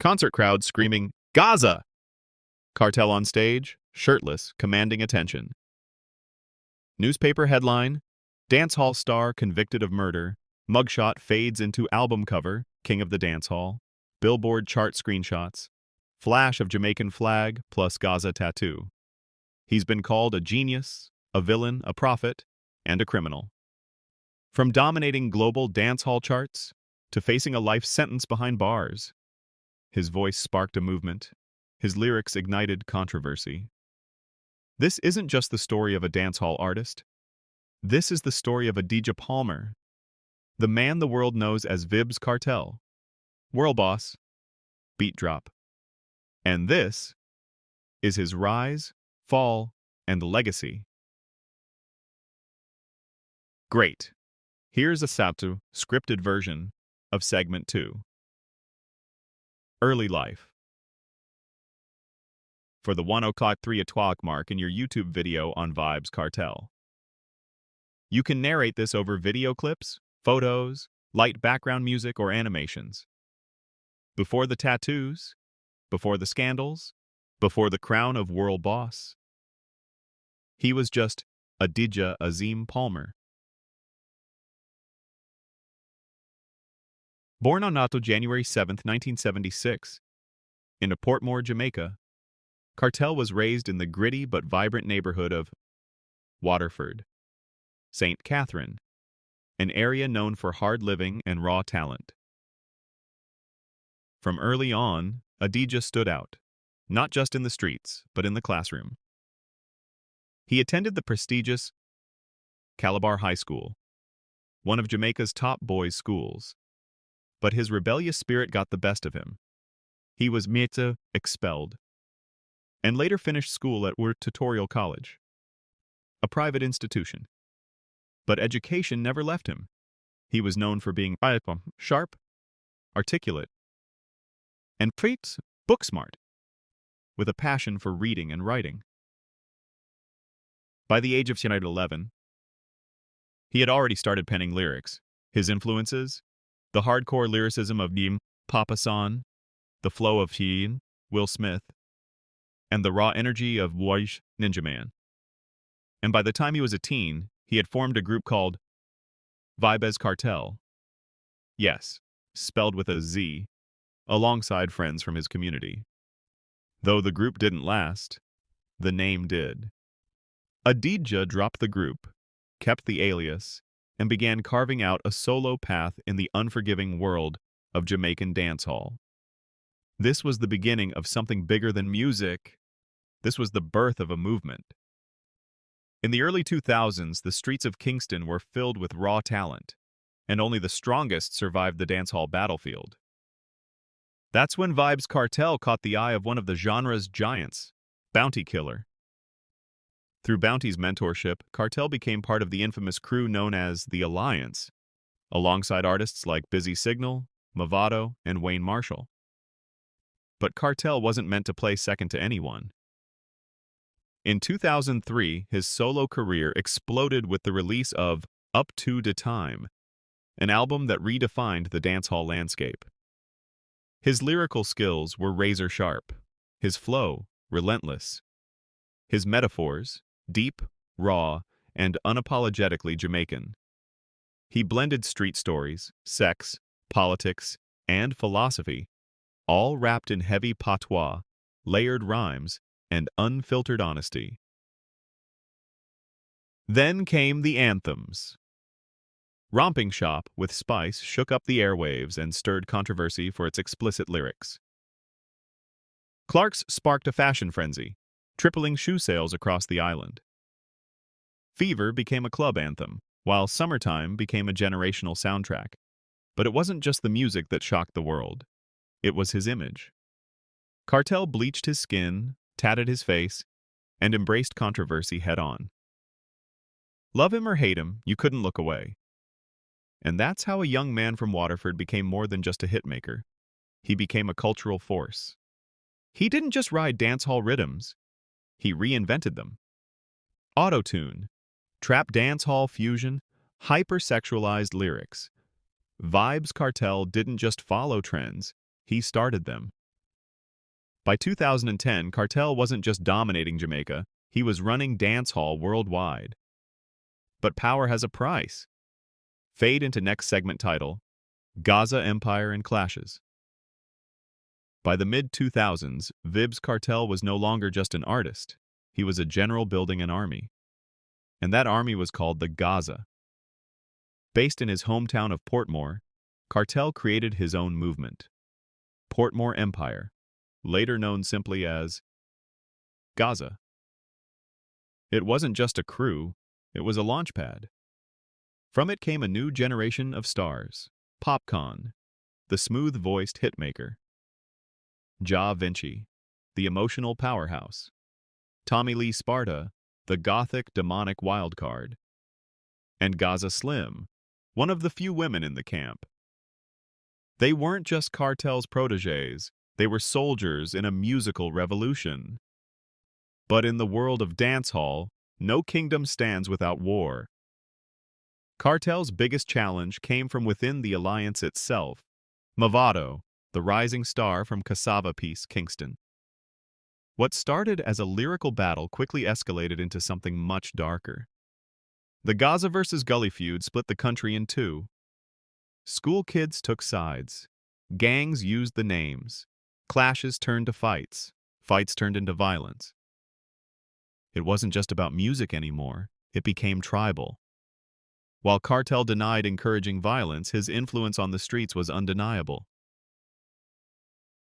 Concert crowd screaming, Gaza! Kartel on stage, shirtless, commanding attention. Newspaper headline, Dance hall star convicted of murder. Mugshot fades into album cover, King of the Dance Hall. Billboard chart screenshots. Flash of Jamaican flag plus Gaza tattoo. He's been called a genius, a villain, a prophet, and a criminal. From dominating global dance hall charts to facing a life sentence behind bars, his voice sparked a movement. His lyrics ignited controversy. This isn't just the story of a dance hall artist. This is the story of Adidja Palmer, the man the world knows as Vybz Kartel, world boss, beat drop. And this is his rise, fall, and legacy. Great. Here's a Satu scripted version of segment 2. Early life. For the 1:03 mark in your YouTube video on Vybz Kartel. You can narrate this over video clips, photos, light background music, or animations. Before the tattoos, before the scandals, before the crown of world boss, he was just Adidja Azim Palmer. Born on January 7, 1976, in Portmore, Jamaica, Kartel was raised in the gritty but vibrant neighborhood of Waterford, St. Catherine, an area known for hard living and raw talent. From early on, Adidja stood out, not just in the streets, but in the classroom. He attended the prestigious Calabar High School, one of Jamaica's top boys' schools. But his rebellious spirit got the best of him. He was expelled, and later finished school at Tutorial College, a private institution. But education never left him. He was known for being sharp, articulate, and book smart, with a passion for reading and writing. By the age of 11, he had already started penning lyrics. His influences, the hardcore lyricism of Papa San, the flow of Will Smith, and the raw energy of Ninja Man. And by the time he was a teen, he had formed a group called Vybz Kartel. Yes, spelled with a Z, alongside friends from his community. Though the group didn't last, the name did. Adidja dropped the group, kept the alias, and began carving out a solo path in the unforgiving world of Jamaican dancehall. This was the beginning of something bigger than music. This was the birth of a movement. In the early 2000s, the streets of Kingston were filled with raw talent, and only the strongest survived the dancehall battlefield. That's when Vybz Kartel caught the eye of one of the genre's giants, Bounty Killer. Through Bounty's mentorship, Kartel became part of the infamous crew known as The Alliance, alongside artists like Busy Signal, Mavado, and Wayne Marshall. But Kartel wasn't meant to play second to anyone. In 2003, his solo career exploded with the release of Up to the Time, an album that redefined the dancehall landscape. His lyrical skills were razor sharp, his flow relentless, his metaphors deep, raw, and unapologetically Jamaican. He blended street stories, sex, politics, and philosophy, all wrapped in heavy patois, layered rhymes, and unfiltered honesty. Then came the anthems. Romping Shop with Spice shook up the airwaves and stirred controversy for its explicit lyrics. Clark's sparked a fashion frenzy, tripling shoe sales across the island. Fever became a club anthem, while Summertime became a generational soundtrack. But it wasn't just the music that shocked the world. It was his image. Kartel bleached his skin, tatted his face, and embraced controversy head-on. Love him or hate him, you couldn't look away. And that's how a young man from Waterford became more than just a hitmaker. He became a cultural force. He didn't just ride dancehall rhythms. He reinvented them. Auto-tune, trap dancehall fusion, hypersexualized lyrics. Vybz Kartel didn't just follow trends, he started them. By 2010, Kartel wasn't just dominating Jamaica, he was running dancehall worldwide. But power has a price. Fade into next segment title, Gaza Empire and Clashes. By the mid-2000s, Vybz Kartel was no longer just an artist. He was a general building an army. And that army was called the Gaza. Based in his hometown of Portmore, Kartel created his own movement, Portmore Empire, later known simply as Gaza. It wasn't just a crew, it was a launchpad. From it came a new generation of stars, Popcaan, the smooth-voiced hitmaker, Ja Vinci, the emotional powerhouse, Tommy Lee Sparta, the gothic demonic wildcard, and Gaza Slim, one of the few women in the camp. They weren't just Kartel's protégés, they were soldiers in a musical revolution. But in the world of dancehall, no kingdom stands without war. Kartel's biggest challenge came from within the alliance itself, Mavado, the rising star from Cassava Peace, Kingston. What started as a lyrical battle quickly escalated into something much darker. The Gaza versus Gully feud split the country in two. School kids took sides. Gangs used the names. Clashes turned to fights. Fights turned into violence. It wasn't just about music anymore. It became tribal. While Kartel denied encouraging violence, his influence on the streets was undeniable.